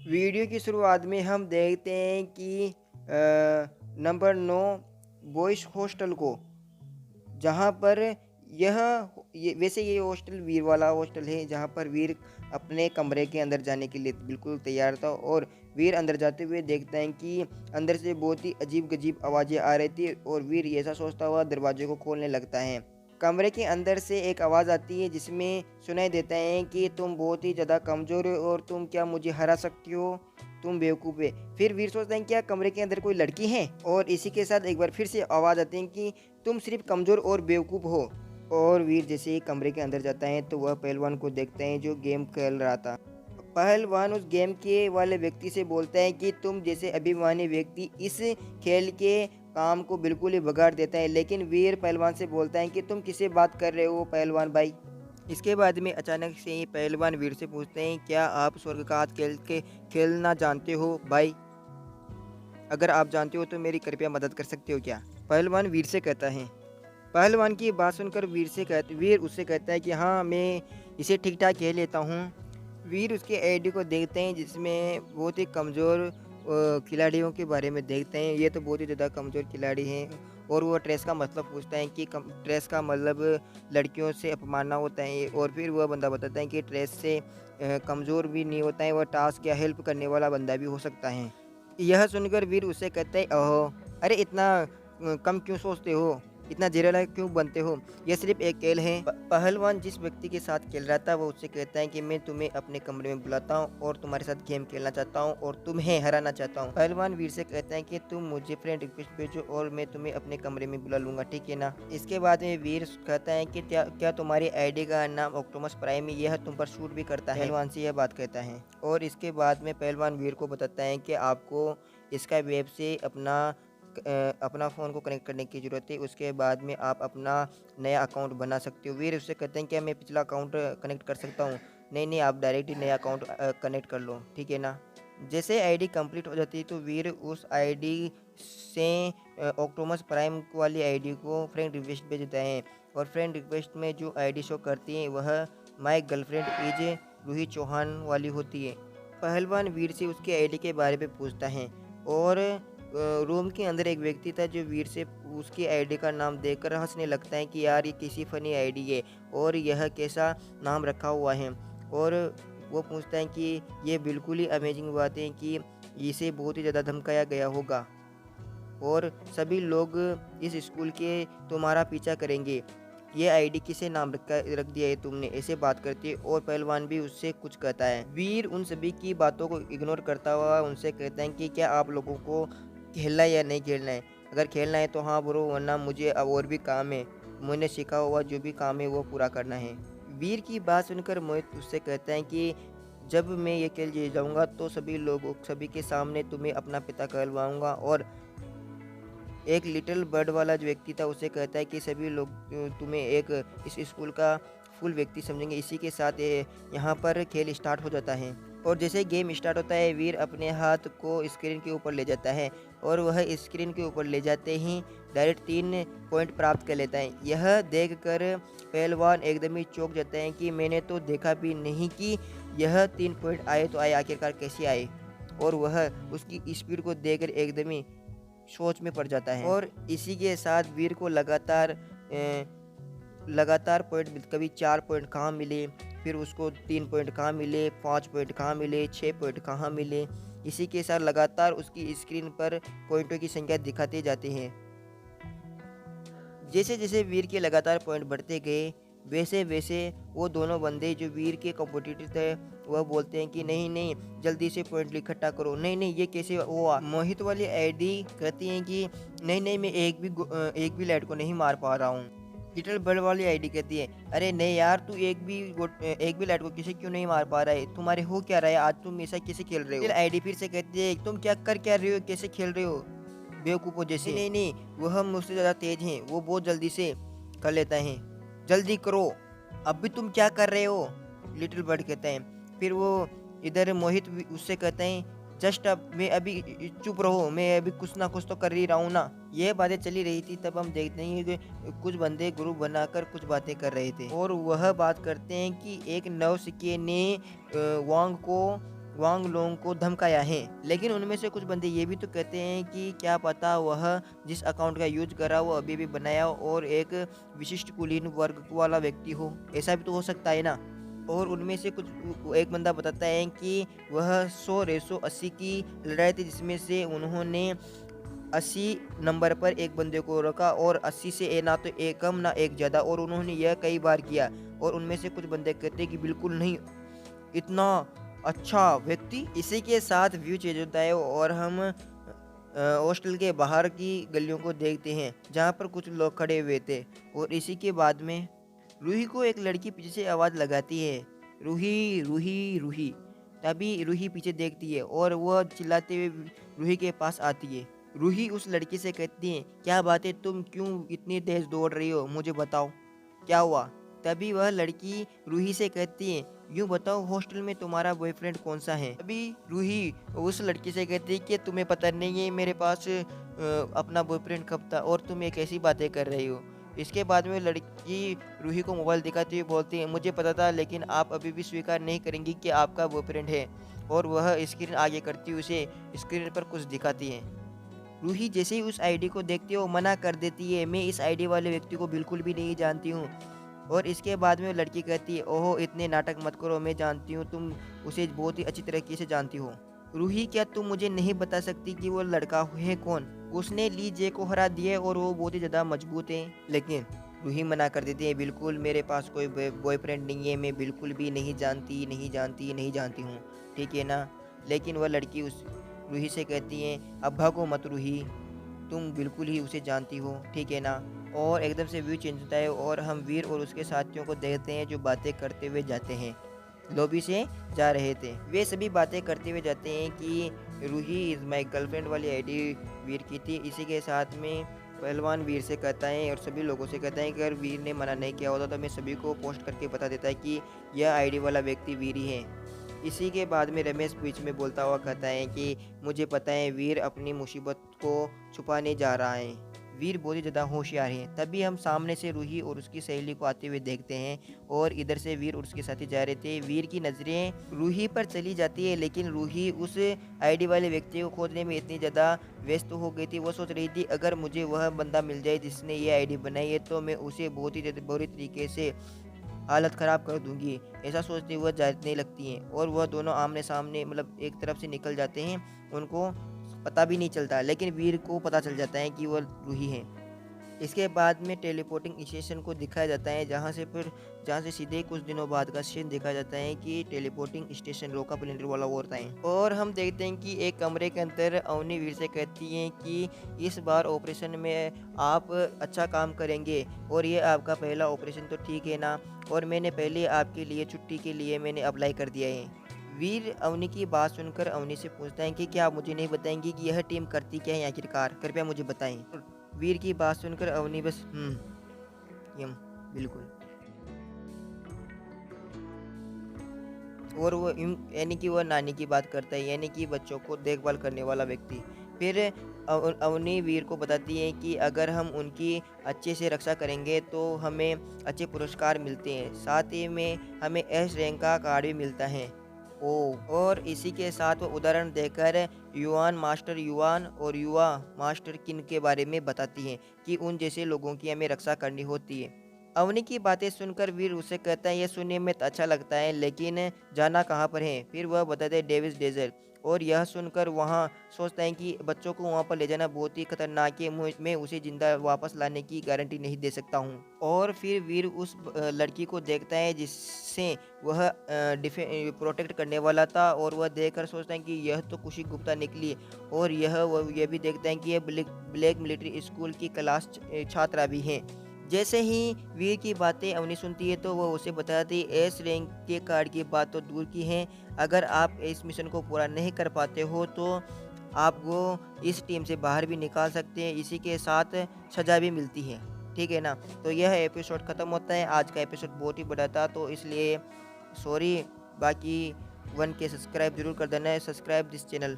Video की शुरुआत में हम देखते हैं कि नंबर 9 बॉयज़ हॉस्टल को, जहाँ पर यह वैसे ये हॉस्टल वीर वाला हॉस्टल है, जहाँ पर वीर अपने कमरे के अंदर जाने के लिए बिल्कुल तैयार था और वीर अंदर जाते हुए देखता है कि अंदर से बहुत ही अजीब-गजीब आवाज़ें आ रही थी और वीर ऐसा सोचता हुआ दरवाजे को खोलने लगता है। कमरे के अंदर से एक आवाज़ आती है जिसमें सुनाई देता है कि तुम बहुत ही ज़्यादा कमज़ोर हो और तुम क्या मुझे हरा सकती हो? तुम बेवकूफ़ है। फिर वीर सोचता है क्या कमरे के अंदर कोई लड़की है? और इसी के साथ एक बार फिर से आवाज़ आती है कि तुम सिर्फ़ कमज़ोर और बेवकूफ़ हो। और वीर जैसे ही कमरे के अंदर जाता है तो वह पहलवान को देखता है जो गेम खेल रहा था। पहलवान उस गेम के वाले व्यक्ति से बोलता है कि तुम जैसे अभिमानी व्यक्ति इस खेल के काम को बिल्कुल ही बिगाड़ देता है, लेकिन वीर पहलवान से बोलता है कि तुम किससे बात कर रहे हो पहलवान भाई। इसके बाद में अचानक से ही पहलवान वीर से पूछते हैं क्या आप स्वर्ग का हाथ खेलना जानते हो भाई? अगर आप जानते हो तो मेरी कृपया मदद कर सकते हो क्या? पहलवान वीर से कहता है। पहलवान की बात सुनकर वीर उससे कहता है कि हाँ, मैं इसे ठीक-ठाक खेल लेता हूँ। वीर उसके आईडी को देखते हैं जिसमें बहुत ही कमज़ोर खिलाड़ियों के बारे में देखते हैं। ये तो बहुत ही ज़्यादा कमज़ोर खिलाड़ी हैं और वो ट्रेस का मतलब पूछता है कि ट्रेस का मतलब लड़कियों से अपमानना होता है और फिर वह बंदा बताता है कि ट्रेस से कमज़ोर भी नहीं होता है, वह टास्क या हेल्प करने वाला बंदा भी हो सकता है। यह सुनकर वीर उससे कहता है, ओहो! अरे इतना कम क्यों सोचते हो? इतना ज़हरीला क्यों बनते हो? यह सिर्फ़ एक खेल है। प पहलवान जिस व्यक्ति के साथ खेल रहा था वो उससे कहता है कि मैं तुम्हें अपने कमरे में बुलाता हूँ और तुम्हारे साथ गेम खेलना चाहता हूँ और तुम्हें हराना चाहता हूँ। पहलवान वीर से कहता है कि तुम मुझे फ्रेंड रिक्वेस्ट भेजो और मैं तुम्हें अपने कमरे में बुला लूँगा, ठीक है ना? इसके बाद में वीर कहता है कि क्या तुम्हारी आईडी का नाम ऑक्टोपस प्राइम है? यह तुम पर सूट भी करता है? पहलवान से यह बात कहता है और इसके बाद में पहलवान वीर को बताता है कि आपको इसका वेब से अपना फ़ोन को कनेक्ट करने की ज़रूरत है, उसके बाद में आप अपना नया अकाउंट बना सकते हो। वीर उससे कहते हैं क्या मैं पिछला अकाउंट कनेक्ट कर सकता हूँ? नहीं, नहीं आप डायरेक्ट ही नया अकाउंट कनेक्ट कर लो, ठीक है ना? जैसे आईडी कंप्लीट हो जाती है तो वीर उस आईडी से ऑक्टोपस प्राइम वाली आईडी को फ्रेंड रिक्वेस्ट भेजता है और फ्रेंड रिक्वेस्ट में जो आईडी शो करती है वह my girlfriend is Ruhi Chauhan वाली होती है। पहलवान वीर से उसकी आईडी के बारे में पूछता है और रूम के अंदर एक व्यक्ति था जो वीर से उसकी आईडी का नाम देखकर हंसने लगता है कि यार ये किसी फनी आईडी है और यह कैसा नाम रखा हुआ है। और वो पूछता है कि ये बिल्कुल ही अमेजिंग बात है कि इसे बहुत ही ज़्यादा धमकाया गया होगा और सभी लोग इस स्कूल के तुम्हारा पीछा करेंगे। ये आईडी किसे नाम रख दिया है तुमने? ऐसे बात करती है और पहलवान भी उससे कुछ कहता है। वीर उन सभी की बातों को इग्नोर करता हुआ उनसे कहता है कि क्या आप लोगों को खेलना है या नहीं खेलना है? अगर खेलना है तो हाँ ब्रो, वरना मुझे अब और भी काम है। मैंने सीखा हुआ जो भी काम है वो पूरा करना है। वीर की बात सुनकर मोहित उससे कहता है कि जब मैं ये खेल जीत जाऊँगा तो सभी के सामने तुम्हें अपना पिता कहलवाऊँगा। और एक लिटिल बर्ड वाला जो व्यक्ति था उसे कहता है कि सभी लोग तुम्हें एक इस स्कूल का फुल व्यक्ति समझेंगे। इसी के साथ यहाँ पर खेल स्टार्ट हो जाता है और जैसे गेम स्टार्ट होता है वीर अपने हाथ को स्क्रीन के ऊपर ले जाता है और वह स्क्रीन के ऊपर ले जाते ही डायरेक्ट 3 पॉइंट प्राप्त कर लेता है। यह देखकर पहलवान एकदम ही चौंक जाता है कि मैंने तो देखा भी नहीं कि यह 3 पॉइंट आए तो आए, आखिरकार कैसे आए। और वह उसकी स्पीड को देखकर एकदम ही सोच में पड़ जाता है और इसी के साथ वीर को लगातार पॉइंट, कभी 4 पॉइंट कहाँ मिले, फिर उसको 3 पॉइंट कहाँ मिले, 5 पॉइंट कहाँ मिले, 6 पॉइंट कहाँ मिले। इसी के साथ लगातार उसकी स्क्रीन पर पॉइंटों की संख्या दिखाते जाते हैं। जैसे जैसे वीर के लगातार पॉइंट बढ़ते गए वैसे वैसे वो दोनों बंदे जो वीर के कॉम्पिटिटर थे वह बोलते हैं कि नहीं नहीं जल्दी से पॉइंट इकट्ठा करो। नहीं नहीं ये कैसे हुआ? मोहित वाली आईडी कहती है कि नहीं नहीं मैं एक भी लाइट को नहीं मार पा रहा हूँ। लिटिल बर्ड वाली आईडी कहती है अरे नहीं यार तू एक भी लाइट को किसे क्यों नहीं मार पा रहा है? तुम्हारे हो क्या रहा है? आज तुम ऐसा कैसे खेल रहे हो? फिर आईडी फिर से कहती है तुम क्या रहे हो, कैसे खेल रहे हो बेवकूफ़ों जैसे? नहीं नहीं वह मुझसे ज़्यादा तेज हैं, वो बहुत जल्दी से कर लेता है। जल्दी करो, अभी तुम क्या कर रहे हो? लिटिल बर्ड कहता है। फिर वो इधर मोहित भी उससे कहते हैं जस्ट अब मैं अभी चुप रहो, मैं अभी कुछ ना कुछ तो कर ही रहा हूँ ना। ये बातें चली रही थी तब हम देखते हैं कि कुछ बंदे ग्रुप बनाकर कुछ बातें कर रहे थे और वह बात करते हैं कि एक नौसिखिए ने वांग को वांग लोंग को धमकाया है। लेकिन उनमें से कुछ बंदे ये भी तो कहते हैं कि क्या पता वह जिस अकाउंट का यूज कर रहा वो अभी भी बनाया हो और एक विशिष्ट कुलीन वर्ग वाला व्यक्ति हो, ऐसा भी तो हो सकता है ना। और उनमें से कुछ एक बंदा बताता है कि वह 100 रेसो 80 की लड़ाई थी, जिसमें से उन्होंने 80 नंबर पर एक बंदे को रखा और 80 से ना तो एक कम ना एक ज़्यादा, और उन्होंने यह कई बार किया। और उनमें से कुछ बंदे कहते हैं कि बिल्कुल नहीं, इतना अच्छा व्यक्ति। इसी के साथ व्यू चेंज होता है और हम हॉस्टल के बाहर की गलियों को देखते हैं जहाँ पर कुछ लोग खड़े हुए थे। और इसी के बाद में रूही को एक लड़की पीछे से आवाज़ लगाती है, रूही रूही रूही। तभी रूही पीछे देखती है और वह चिल्लाते हुए रूही के पास आती है। रूही उस लड़की से कहती है, क्या बात है, तुम क्यों इतनी तेज दौड़ रही हो, मुझे बताओ क्या हुआ। तभी वह लड़की रूही से कहती है, यूँ बताओ हॉस्टल में तुम्हारा बॉयफ्रेंड कौन सा है। तभी रूही उस लड़की से कहती है कि तुम्हें पता नहीं है मेरे पास अपना बॉयफ्रेंड कब था और तुम ये कैसी बातें कर रही हो। इसके बाद में लड़की रूही को मोबाइल दिखाती हुई बोलती है, मुझे पता था लेकिन आप अभी भी स्वीकार नहीं करेंगी कि आपका बॉयफ्रेंड है। और वह स्क्रीन आगे करती हुई उसे स्क्रीन पर कुछ दिखाती है। रूही जैसे ही उस आईडी को देखती है वो मना कर देती है, मैं इस आईडी वाले व्यक्ति को बिल्कुल भी नहीं जानती हूँ। और इसके बाद में वो लड़की कहती है, ओहो इतने नाटक मत करो, मैं जानती हूँ, तुम उसे बहुत ही अच्छी तरीके से जानती हो। रूही, क्या तुम मुझे नहीं बता सकती कि वो लड़का है कौन? उसने ली जे को हरा दिया और वो बहुत ही ज़्यादा मजबूत है। लेकिन रूही मना कर देती है, बिल्कुल मेरे पास कोई बॉयफ्रेंड नहीं है, मैं बिल्कुल भी नहीं जानती नहीं जानती नहीं जानती हूँ, ठीक है ना। लेकिन वह लड़की उस रूही से कहती है, अब्बा को मत रूही, तुम बिल्कुल ही उसे जानती हो, ठीक है ना। और एकदम से व्यू चेंज होता है और हम वीर और उसके साथियों को देखते हैं जो बातें करते हुए जाते हैं। लॉबी से जा रहे थे, वे सभी बातें करते हुए जाते हैं कि रूही इज़ माई गर्लफ्रेंड वाली आईडी वीर की थी। इसी के साथ में पहलवान वीर से कहता है और सभी लोगों से कहता है कि अगर वीर ने मना नहीं किया होता तो मैं सभी को पोस्ट करके बता देता है कि यह आईडी वाला व्यक्ति वीर ही है। इसी के बाद में रमेश बीच में बोलता हुआ कहता है कि मुझे पता है वीर अपनी मुसीबत को छुपाने जा रहा है, वीर बहुत ही ज़्यादा होशियार है। तभी हम सामने से रूही और उसकी सहेली को आते हुए देखते हैं और इधर से वीर और उसके साथी जा रहे थे। वीर की नज़रें रूही पर चली जाती है, लेकिन रूही उस आईडी वाले व्यक्ति को खोजने में इतनी ज़्यादा व्यस्त हो गई थी, वो सोच रही थी अगर मुझे वह बंदा मिल जाए जिसने ये आईडी बनाई है तो मैं उसे बहुत ही बुरी तरीके से हालत ख़राब कर दूंगी। ऐसा सोचते हुए जाने लगती हैं और वह दोनों आमने सामने मतलब एक तरफ से निकल जाते हैं। उनको पता भी नहीं चलता, लेकिन वीर को पता चल जाता है कि वह रूही है। इसके बाद में टेलीपोर्टिंग स्टेशन को दिखाया जाता है, जहाँ से सीधे कुछ दिनों बाद का सीन दिखाया जाता है कि टेलीपोर्टिंग स्टेशन रोका प्लेनेटर वाला होता है। और हम देखते हैं कि एक कमरे के अंदर अवनी वीर से कहती हैं कि इस बार ऑपरेशन में आप अच्छा काम करेंगे और ये आपका पहला ऑपरेशन तो ठीक है ना, और मैंने पहले आपके लिए छुट्टी के लिए मैंने अप्लाई कर दिया है। वीर अवनी की बात सुनकर अवनी से पूछता है कि क्या आप मुझे नहीं बताएंगी कि यह टीम करती क्या है आखिरकार, कृपया मुझे बताएं। वीर की बात सुनकर अवनी बस यम बिल्कुल। और वो यानी कि वह नानी की बात करता है, यानी कि बच्चों को देखभाल करने वाला व्यक्ति। फिर अवनी वीर को बताती है कि अगर हम उनकी अच्छे से रक्षा करेंगे तो हमें अच्छे पुरस्कार मिलते हैं, साथ ही में हमें एस रैंक का कार्ड भी मिलता है। ओ, और इसी के साथ वो उदाहरण देकर युवान मास्टर युवान और युवा मास्टर किन के बारे में बताती हैं कि उन जैसे लोगों की हमें रक्षा करनी होती है। अवनी की बातें सुनकर वीर उसे कहता है, यह सुनने में तो अच्छा लगता है लेकिन जाना कहाँ पर है। फिर वह बताता है डेविस डेजर्ट, और यह सुनकर वहाँ सोचता है कि बच्चों को वहाँ पर ले जाना बहुत ही खतरनाक है, मैं उसे जिंदा वापस लाने की गारंटी नहीं दे सकता हूँ। और फिर वीर उस लड़की को देखता है जिससे वह प्रोटेक्ट करने वाला था, और वह देखकर सोचता है कि यह तो खुशी गुप्ता निकली। और यह भी देखता है कि यह ब्लैक मिलिट्री स्कूल की क्लास छात्रा भी हैं। जैसे ही वीर की बातें अवनी सुनती है तो वह उसे बताती है, एस रैंक के कार्ड की बात तो दूर की है, अगर आप इस मिशन को पूरा नहीं कर पाते हो तो आपको इस टीम से बाहर भी निकाल सकते हैं, इसी के साथ सज़ा भी मिलती है, ठीक है ना। तो यह एपिसोड ख़त्म होता है। आज का एपिसोड बहुत ही बड़ा था तो इसलिए सॉरी। बाकी 1K सब्सक्राइब जरूर कर देना है, सब्सक्राइब दिस चैनल।